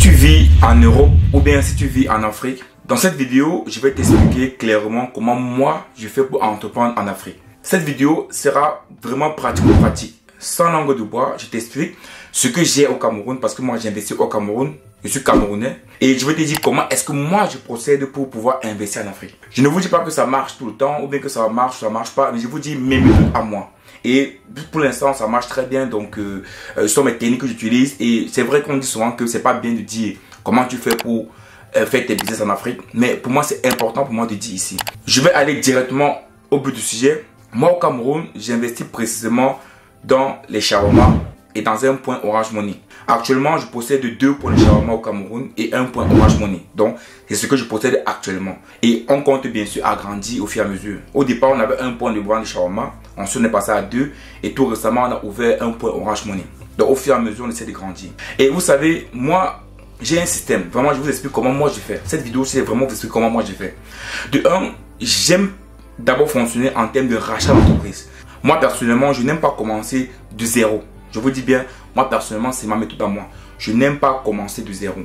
tu vis en Europe ou bien si tu vis en Afrique, dans cette vidéo, je vais t'expliquer clairement comment moi je fais pour entreprendre en Afrique. Cette vidéo sera vraiment pratico-pratique. Sans langue de bois, je t'explique ce que j'ai au Cameroun parce que moi j'ai investi au Cameroun. Je suis camerounais et je vais te dire comment est-ce que moi je procède pour pouvoir investir en Afrique. Je ne vous dis pas que ça marche tout le temps ou bien que ça marche pas, mais je vous dis mes méthodes à moi. Et pour l'instant, ça marche très bien. Donc, ce sont mes techniques que j'utilise. Et c'est vrai qu'on dit souvent que c'est pas bien de dire comment tu fais pour faire tes business en Afrique. Mais pour moi, c'est important pour moi de dire ici. Je vais aller directement au but du sujet. Moi, au Cameroun, j'investis précisément dans les shawarma et dans un point Orange Money. Actuellement, je possède 2 points de shawarma au Cameroun et 1 point Orange Money. Donc, c'est ce que je possède actuellement. Et on compte bien sûr agrandir au fur et à mesure. Au départ, on avait 1 point de vente de shawarma. Ensuite, on est passé à 2. Et tout récemment, on a ouvert 1 point Orange Money. Donc, au fur et à mesure, on essaie de grandir. Et vous savez, moi, j'ai un système. Vraiment, je vous explique comment moi je fais. Cette vidéo, c'est vraiment vous expliquer comment moi je fais. De 1, j'aime d'abord fonctionner en termes de rachat d'entreprise. Moi, personnellement, je n'aime pas commencer de zéro. Je vous dis bien, moi personnellement, c'est ma méthode à moi. Je n'aime pas commencer de zéro.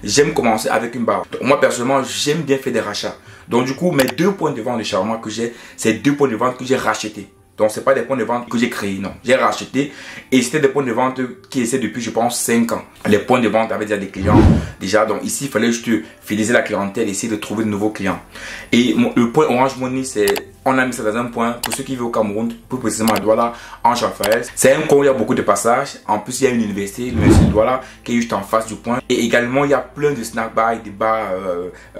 J'aime commencer avec une barre. Donc, moi personnellement, j'aime bien faire des rachats. Donc du coup, mes 2 points de vente de shawarma que j'ai, c'est 2 points de vente que j'ai rachetés. Donc ce n'est pas des points de vente que j'ai créés, non. J'ai racheté et c'était des points de vente qui essaient depuis, je pense, 5 ans. Les points de vente avaient déjà des clients. Déjà, donc ici, il fallait juste fidéliser la clientèle, essayer de trouver de nouveaux clients. Et le point Orange Money, c'est... On a mis ça dans un point, pour ceux qui vivent au Cameroun, plus précisément à Douala, en Raphaël. C'est un coin où il y a beaucoup de passages. En plus, il y a une université, l'université de Douala, qui est juste en face du point. Et également, il y a plein de snack bars et des bars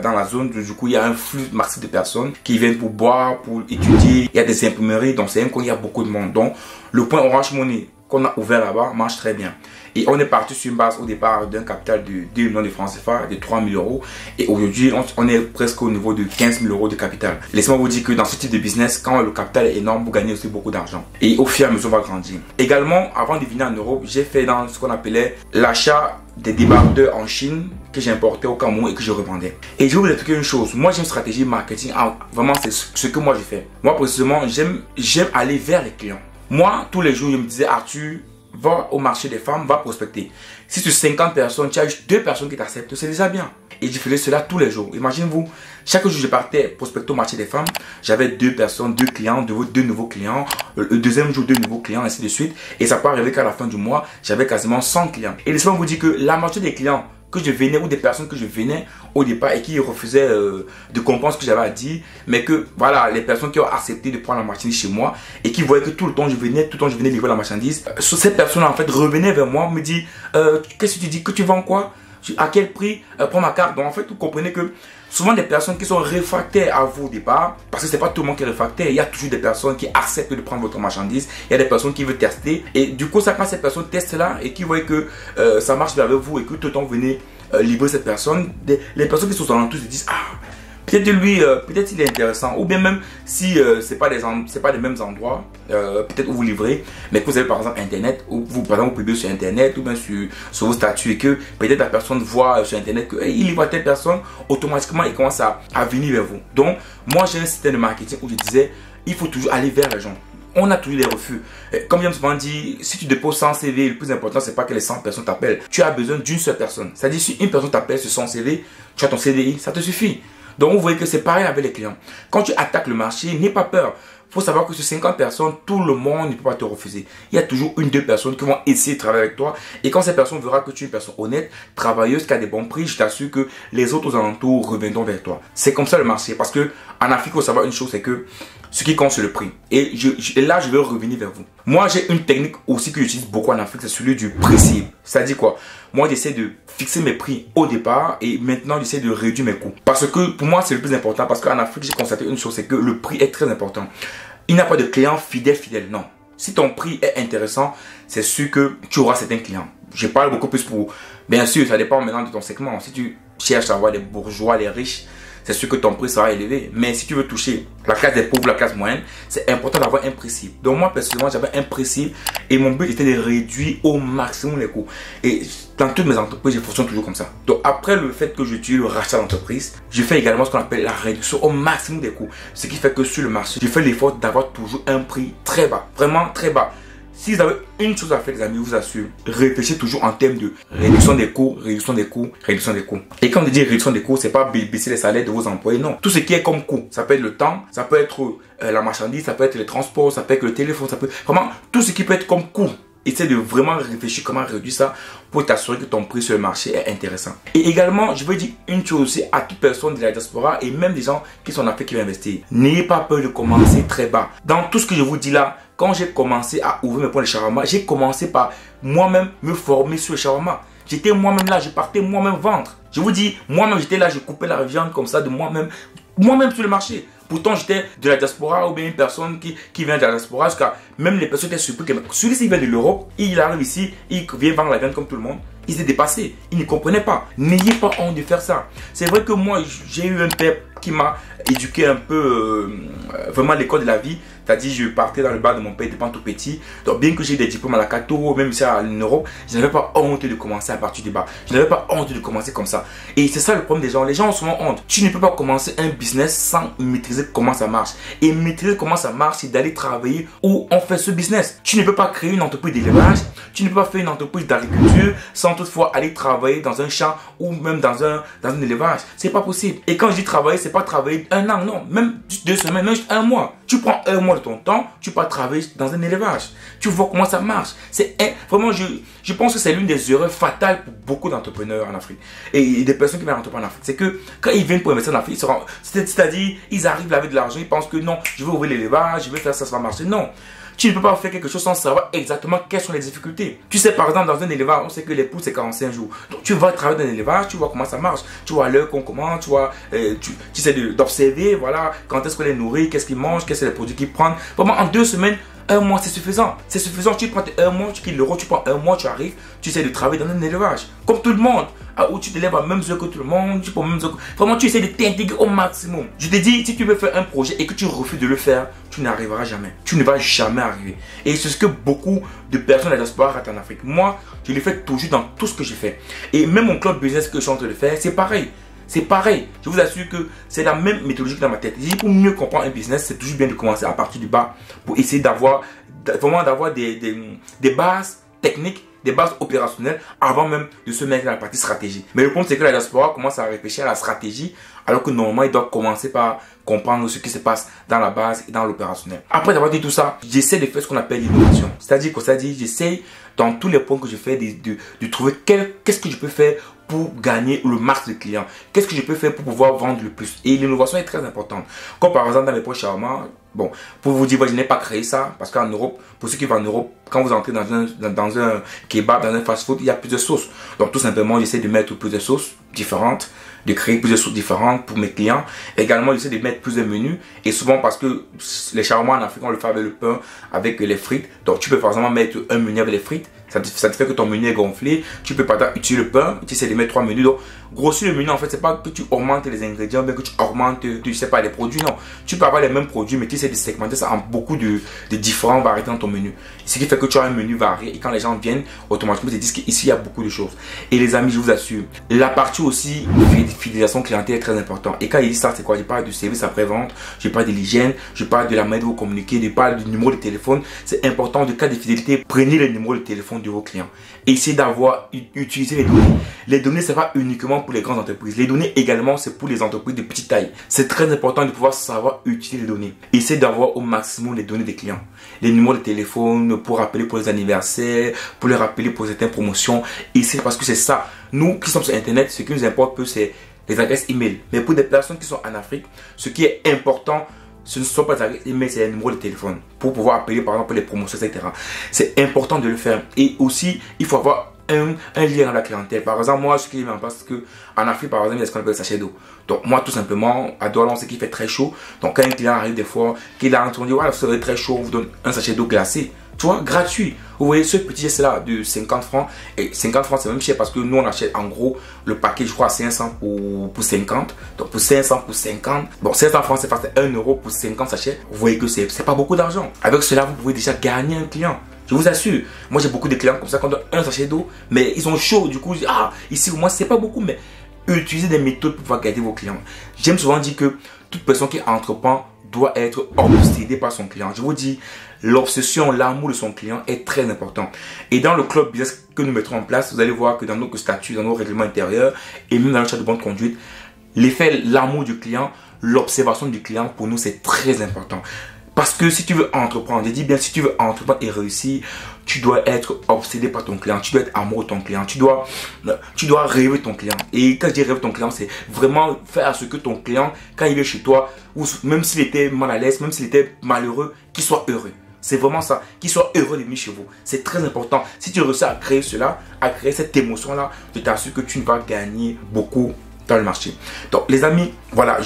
dans la zone. Du coup, il y a un flux massif de personnes qui viennent pour boire, pour étudier. Il y a des imprimeries, donc c'est un coin où il y a beaucoup de monde. Donc, le point Orange Money qu'on a ouvert là-bas marche très bien. Et on est parti sur une base au départ d'un capital de 2 millions de francs CFA, de 3 000 euros. Et aujourd'hui, on est presque au niveau de 15 000 euros de capital. Laissez-moi vous dire que dans ce type de business, quand le capital est énorme, vous gagnez aussi beaucoup d'argent. Et au fur et à mesure, on va grandir. Également, avant de venir en Europe, j'ai fait dans ce qu'on appelait l'achat des débardeurs en Chine que j'importais au Cameroun et que je revendais. Et je vais vous expliquer une chose. Moi, j'ai une stratégie marketing. Vraiment, c'est ce que moi, je fais. Moi, précisément, j'aime aller vers les clients. Moi, tous les jours, je me disais, Arthur, va au marché des femmes, va prospecter. Si sur 50 personnes, tu as juste 2 personnes qui t'acceptent, c'est déjà bien. Et je faisais cela tous les jours. Imaginez-vous, chaque jour je partais prospecter au marché des femmes, j'avais 2 personnes, 2 clients, 2 nouveaux clients. Le deuxième jour, 2 nouveaux clients, ainsi de suite. Et ça peut arriver qu'à la fin du mois, j'avais quasiment 100 clients. Et laissez-moi vous dire que la moitié des clients que je venais ou des personnes que je venais au départ et qui refusaient de comprendre ce que j'avais à dire, mais que voilà, les personnes qui ont accepté de prendre la marchandise chez moi et qui voyaient que tout le temps je venais livrer la marchandise, ces personnes en fait revenaient vers moi, me disent qu'est-ce que tu dis, que tu vends quoi, à quel prix, prends ma carte. Donc en fait vous comprenez que souvent des personnes qui sont réfractaires à vous au départ, parce que c'est pas tout le monde qui est réfractaire, il y a toujours des personnes qui acceptent de prendre votre marchandise, il y a des personnes qui veulent tester, et du coup ça quand ces personnes testent là et qui voient que ça marche bien avec vous et que tout le temps vous venez livrer cette personne, les personnes qui sont dans l'entour se disent ah, peut-être lui, peut-être il est intéressant, ou bien même si c'est pas les mêmes endroits, peut-être où vous livrez, mais que vous avez par exemple internet, ou vous par exemple vous publiez sur internet, ou bien sur vos statuts et que peut-être la personne voit sur internet que il livre à telle personne, automatiquement il commence à venir vers vous. Donc moi j'ai un système de marketing où je disais il faut toujours aller vers les gens. On a toujours des refus. Comme j'aime souvent dire, si tu déposes 100 CV, le plus important, c'est pas que les 100 personnes t'appellent. Tu as besoin d'une seule personne. C'est-à-dire, si une personne t'appelle sur son CV, tu as ton CDI, ça te suffit. Donc, vous voyez que c'est pareil avec les clients. Quand tu attaques le marché, n'aie pas peur. Il faut savoir que sur 50 personnes, tout le monde ne peut pas te refuser. Il y a toujours 1-2 personnes qui vont essayer de travailler avec toi. Et quand ces personnes verront que tu es une personne honnête, travailleuse, qui a des bons prix, je t'assure que les autres aux alentours reviendront vers toi. C'est comme ça le marché. Parce que en Afrique, il faut savoir une chose, c'est que ce qui compte, c'est le prix. Et là, je vais revenir vers vous. Moi, j'ai une technique aussi que j'utilise beaucoup en Afrique, c'est celui du prix cible. C'est-à-dire quoi? Moi, j'essaie de fixer mes prix au départ et maintenant, j'essaie de réduire mes coûts. Parce que pour moi, c'est le plus important. Parce qu'en Afrique, j'ai constaté une chose, c'est que le prix est très important. Il n'y a pas de client fidèle, non. Si ton prix est intéressant, c'est sûr que tu auras certains clients. Je parle beaucoup plus pour... Bien sûr, ça dépend maintenant de ton segment. Si tu cherches à avoir les bourgeois, les riches, c'est sûr que ton prix sera élevé. Mais si tu veux toucher la classe des pauvres, la classe moyenne, c'est important d'avoir un prix cible. Donc moi, personnellement, j'avais un prix cible et mon but était de réduire au maximum les coûts. Et dans toutes mes entreprises, je fonctionne toujours comme ça. Donc après le fait que je tue le rachat d'entreprise, je fais également ce qu'on appelle la réduction au maximum des coûts. Ce qui fait que sur le marché, je fais l'effort d'avoir toujours un prix très bas. Vraiment très bas. Si vous avez une chose à faire, les amis, je vous assure, réfléchissez toujours en termes de réduction des coûts, réduction des coûts, réduction des coûts. Et quand on dit réduction des coûts, c'est pas baisser les salaires de vos employés, non. Tout ce qui est comme coût, ça peut être le temps, ça peut être la marchandise, ça peut être les transports, ça peut être le téléphone, ça peut vraiment tout ce qui peut être comme coût. Essaie de vraiment réfléchir comment réduire ça pour t'assurer que ton prix sur le marché est intéressant. Et également, je veux dire une chose aussi à toute personne de la diaspora et même des gens qui sont en Afrique qui veulent investir. N'ayez pas peur de commencer très bas. Dans tout ce que je vous dis là, quand j'ai commencé à ouvrir mes points de shawarma, j'ai commencé par moi-même me former sur le shawarma. J'étais moi-même là, je partais moi-même vendre. Je vous dis, moi-même j'étais là, je coupais la viande comme ça de moi-même sur le marché. Pourtant, j'étais de la diaspora ou bien une personne qui vient de la diaspora. Parce que même les personnes étaient surpris que celui-ci vient de l'Europe, il arrive ici, il vient vendre la viande comme tout le monde. Ils étaient dépassés, ils ne comprenaient pas. N'ayez pas honte de faire ça. C'est vrai que moi, j'ai eu un père qui m'a éduqué un peu, vraiment à l'école de la vie. C'est-à-dire, je partais dans le bar de mon père depuis tout petit. Donc, bien que j'ai des diplômes à la Cato, même ici en Europe, je n'avais pas honte de commencer à partir du bas. Je n'avais pas honte de commencer comme ça. Et c'est ça le problème des gens. Les gens ont souvent honte. Tu ne peux pas commencer un business sans maîtriser comment ça marche. Et maîtriser comment ça marche, c'est d'aller travailler où on fait ce business. Tu ne peux pas créer une entreprise d'élevage. Tu ne peux pas faire une entreprise d'agriculture sans toutefois aller travailler dans un champ ou même dans un élevage. C'est pas possible. Et quand je dis travailler, c'est pas travailler un an, non. Même 2 semaines, même juste un mois. Tu prends un mois de ton temps, tu peux travailler dans un élevage. Tu vois comment ça marche. C'est vraiment, je pense que c'est l'une des erreurs fatales pour beaucoup d'entrepreneurs en Afrique. Et des personnes qui viennent entreprendre en Afrique. C'est que quand ils viennent pour investir en Afrique, c'est-à-dire, ils arrivent là avec de l'argent, ils pensent que non, je vais ouvrir l'élevage, je vais faire ça, ça va marcher. Non. Tu ne peux pas faire quelque chose sans savoir exactement quelles sont les difficultés. Tu sais, par exemple, dans un élevage, on sait que les poules, c'est 45 jours. Donc, tu vas travailler dans un élevage, tu vois comment ça marche. Tu vois l'heure qu'on commande, tu vois, tu essaies d'observer, voilà, quand est-ce qu'on les nourrit, qu'est-ce qu'ils mangent, quels sont les produits qu'ils prennent. Vraiment, en 2 semaines, un mois, c'est suffisant. C'est suffisant. Tu prends un mois, tu quittes l'euro, tu prends un mois, tu arrives, tu essaies de travailler dans un élevage. Comme tout le monde. Où tu te lèves à la même heure que tout le monde, tu prends même heure. Vraiment, tu essaies de t'intégrer au maximum. Je te dis, si tu veux faire un projet et que tu refuses de le faire, tu n'arriveras jamais. Tu ne vas jamais arriver. Et c'est ce que beaucoup de personnes de la diaspora ratent en Afrique. Moi, je le fais toujours dans tout ce que je fais. Et même mon club business que je suis en train de faire, c'est pareil. C'est pareil. Je vous assure que c'est la même méthodologie dans ma tête. Je dis, pour mieux comprendre un business, c'est toujours bien de commencer à partir du bas pour essayer d'avoir des bases techniques, des bases opérationnelles avant même de se mettre dans la partie stratégie. Mais le problème, c'est que la diaspora commence à réfléchir à la stratégie alors que normalement, il doit commencer par comprendre ce qui se passe dans la base et dans l'opérationnel. Après avoir dit tout ça, j'essaie de faire ce qu'on appelle l'innovation. C'est-à-dire j'essaie dans tous les points que je fais de trouver qu'est-ce que je peux faire pour gagner le max de clients. Qu'est-ce que je peux faire pour pouvoir vendre le plus. Et l'innovation est très importante. Comme par exemple dans les points shawarma, bon, pour vous dire, je n'ai pas créé ça parce qu'en Europe, pour ceux qui vont en Europe, quand vous entrez dans un kebab, dans un fast-food, il y a plusieurs sauces. Donc tout simplement, j'essaie de mettre plusieurs sauces différentes, de créer plusieurs sauces différentes pour mes clients. Également, j'essaie de mettre plusieurs menus. Et souvent parce que les shawarma en Afrique, on le fait avec le pain, avec les frites. Donc tu peux par exemple mettre un menu avec les frites. Ça te fait que ton menu est gonflé. Tu peux pas utiliser le pain. Tu essaies de mettre 3 menus. Donc, grossir le menu, en fait, c'est pas que tu augmentes les ingrédients, mais que tu augmentes, tu sais pas, les produits. Non. Tu peux avoir les mêmes produits, mais tu essaies de segmenter ça en beaucoup de différents variétés dans ton menu. Ce qui fait que tu as un menu varié. Et quand les gens viennent, automatiquement, ils te disent qu'ici, il y a beaucoup de choses. Et les amis, je vous assure, la partie aussi fidélisation clientèle est très importante. Et quand ils disent ça, c'est quoi? Je parle du service après-vente, je parle de l'hygiène, je parle de la manière de vous communiquer, je parle du numéro de téléphone. C'est important, de cas de fidélité, prenez le numéro de téléphone de vos clients. Essayez d'avoir utilisé les données. Les données, c'est pas uniquement pour les grandes entreprises. Les données également, c'est pour les entreprises de petite taille. C'est très important de pouvoir savoir utiliser les données. Essayez d'avoir au maximum les données des clients. Les numéros de téléphone pour rappeler pour les anniversaires, pour les rappeler pour certaines promotions. Essayez parce que c'est ça. Nous qui sommes sur Internet, ce qui nous importe peu, c'est les adresses email. Mais pour des personnes qui sont en Afrique, ce qui est important, ce ne sont pas les adresses email, c'est les numéros de téléphone pour pouvoir appeler par exemple pour les promotions, etc. C'est important de le faire. Et aussi, il faut avoir un lien dans la clientèle. Par exemple, moi, ce qui est en place, c'est qu'en Afrique, par exemple, il y a ce qu'on appelle le sachet d'eau. Donc, moi, tout simplement, à Douala, on sait qu'il fait très chaud. Donc, quand un client arrive des fois, qu'il a entendu, voilà, ça va être très chaud, on vous donne un sachet d'eau glacée. Tu vois, gratuit. Vous voyez ce petit geste là de 50 francs. Et 50 francs, c'est même cher parce que nous, on achète en gros le paquet, je crois, à 500 pour 50. Donc, pour 500 pour 50. Bon, 500 francs, c'est 1 euro pour 50 sachets. Vous voyez que c'est pas beaucoup d'argent. Avec cela, vous pouvez déjà gagner un client. Je vous assure. Moi, j'ai beaucoup de clients comme ça qui ont un sachet d'eau. Mais ils sont chauds. Du coup, je dis, ah, ici, au moins, c'est pas beaucoup. Mais utilisez des méthodes pour pouvoir garder vos clients. J'aime souvent dire que toute personne qui entreprend doit être obsédé par son client. Je vous dis, l'obsession, l'amour de son client est très important. Et dans le club business que nous mettrons en place, vous allez voir que dans nos statuts, dans nos règlements intérieurs et même dans le chat de bonne conduite, l'effet, l'amour du client, l'observation du client, pour nous, c'est très important. Parce que si tu veux entreprendre, je dis bien, si tu veux entreprendre et réussir, tu dois être obsédé par ton client, tu dois être amoureux de ton client, tu dois rêver ton client. Et quand je dis rêver ton client, c'est vraiment faire ce que ton client, quand il est chez toi, ou même s'il était mal à l'aise, même s'il était malheureux, qu'il soit heureux. C'est vraiment ça, qu'il soit heureux de venir chez vous. C'est très important. Si tu réussis à créer cela, à créer cette émotion-là, je t'assure que tu vas gagner beaucoup dans le marché. Donc les amis, voilà,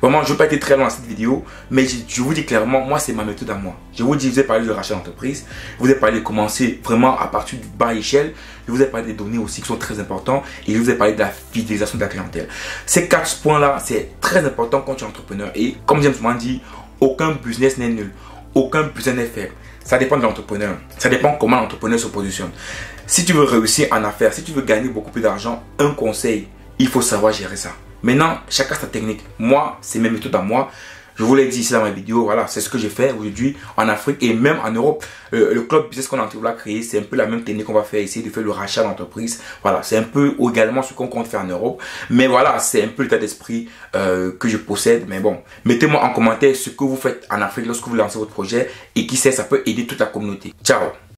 vraiment je ne veux pas être très long dans cette vidéo, mais je vous dis clairement, moi c'est ma méthode à moi. Je vous dis, je vous ai parlé de rachat d'entreprise, je vous ai parlé de commencer vraiment à partir du bas échelle, je vous ai parlé des données aussi qui sont très importantes et je vous ai parlé de la fidélisation de la clientèle. Ces 4 points-là, c'est très important quand tu es entrepreneur et comme j'ai souvent dit, aucun business n'est nul, aucun business n'est faible. Ça dépend de l'entrepreneur, ça dépend comment l'entrepreneur se positionne. Si tu veux réussir en affaires, si tu veux gagner beaucoup plus d'argent, un conseil, il faut savoir gérer ça. Maintenant, chacun sa technique. Moi, c'est mes méthodes à moi. Je vous l'ai dit ici dans ma vidéo, voilà, c'est ce que j'ai fait aujourd'hui en Afrique et même en Europe. Le club business qu'on est en train de créer, c'est un peu la même technique qu'on va faire ici, de faire le rachat d'entreprise. Voilà, c'est un peu également ce qu'on compte faire en Europe. Mais voilà, c'est un peu l'état d'esprit que je possède. Mais bon, mettez-moi en commentaire ce que vous faites en Afrique lorsque vous lancez votre projet et qui sait, ça peut aider toute la communauté. Ciao!